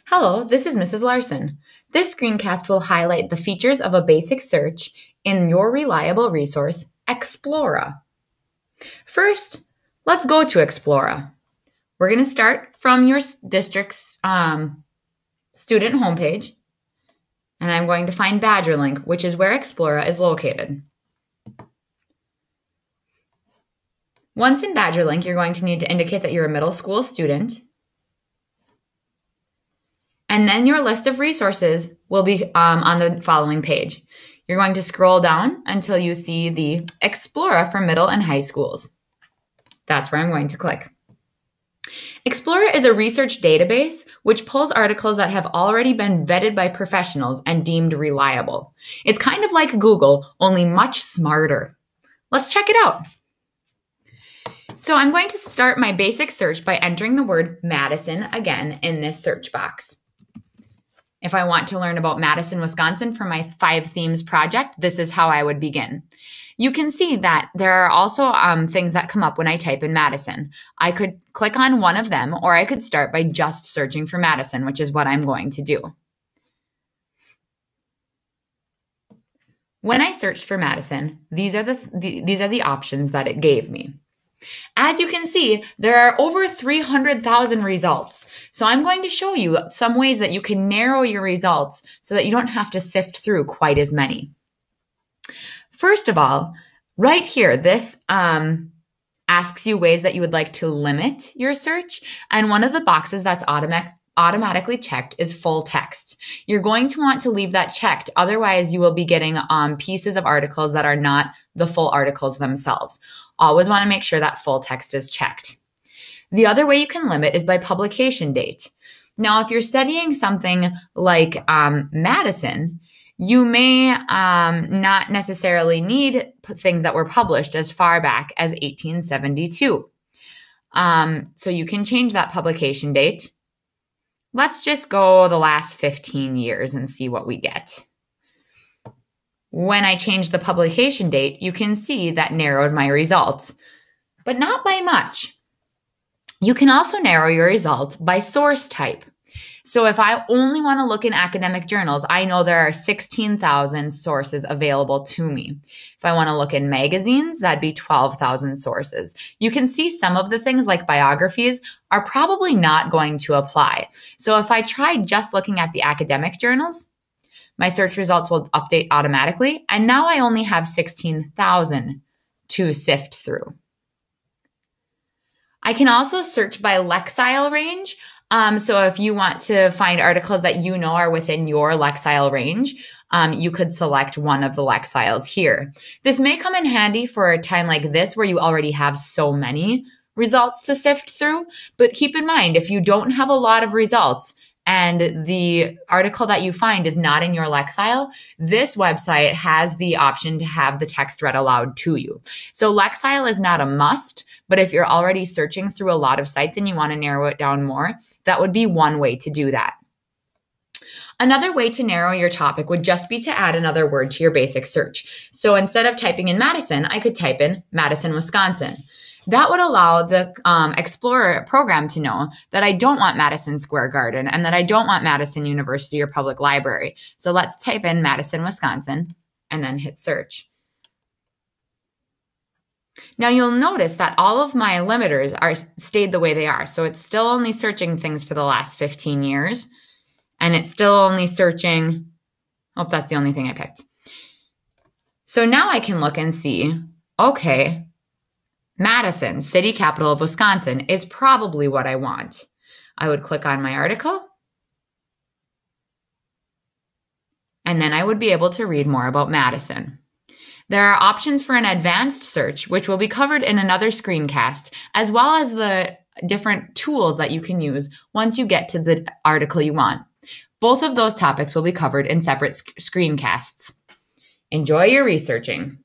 Hello, this is Mrs. Larson. This screencast will highlight the features of a basic search in your reliable resource, Explora. First, let's go to Explora. We're going to start from your district's student homepage, and I'm going to find BadgerLink, which is where Explora is located. Once in BadgerLink, you're going to need to indicate that you're a middle school student. And then your list of resources will be on the following page. You're going to scroll down until you see the Explora for middle and high schools. That's where I'm going to click. Explora is a research database which pulls articles that have already been vetted by professionals and deemed reliable. It's kind of like Google, only much smarter. Let's check it out. So I'm going to start my basic search by entering the word Madison again in this search box. If I want to learn about Madison, Wisconsin for my 5 themes project, this is how I would begin. You can see that there are also things that come up when I type in Madison. I could click on one of them, or I could start by just searching for Madison, which is what I'm going to do. When I searched for Madison, these are the options that it gave me. As you can see, there are over 300,000 results. So I'm going to show you some ways that you can narrow your results so that you don't have to sift through quite as many. First of all, right here, this asks you ways that you would like to limit your search. And one of the boxes that's automatically checked is full text. You're going to want to leave that checked. Otherwise, you will be getting pieces of articles that are not the full articles themselves. Always want to make sure that full text is checked. The other way you can limit is by publication date. Now, if you're studying something like Madison, you may not necessarily need things that were published as far back as 1872. So you can change that publication date. Let's just go the last 15 years and see what we get. When I change the publication date, you can see that narrowed my results, but not by much. You can also narrow your results by source type. So if I only want to look in academic journals, I know there are 16,000 sources available to me. If I want to look in magazines, that'd be 12,000 sources. You can see some of the things like biographies are probably not going to apply. So if I try just looking at the academic journals, my search results will update automatically, and now I only have 16,000 to sift through. I can also search by Lexile range. So if you want to find articles that you know are within your Lexile range, you could select one of the Lexiles here. This may come in handy for a time like this where you already have so many results to sift through, but keep in mind, if you don't have a lot of results, and the article that you find is not in your Lexile, this website has the option to have the text read aloud to you. So Lexile is not a must, but if you're already searching through a lot of sites and you want to narrow it down more, that would be one way to do that. Another way to narrow your topic would just be to add another word to your basic search. So instead of typing in Madison, I could type in Madison, Wisconsin. That would allow the Explora program to know that I don't want Madison Square Garden and that I don't want Madison University or Public Library. So let's type in Madison, Wisconsin, and then hit search. Now you'll notice that all of my limiters are stayed the way they are. So it's still only searching things for the last 15 years. And it's still only searching, oh, that's the only thing I picked. So now I can look and see, okay, Madison, city capital of Wisconsin, is probably what I want. I would click on my article, and then I would be able to read more about Madison. There are options for an advanced search, which will be covered in another screencast, as well as the different tools that you can use once you get to the article you want. Both of those topics will be covered in separate screencasts. Enjoy your researching.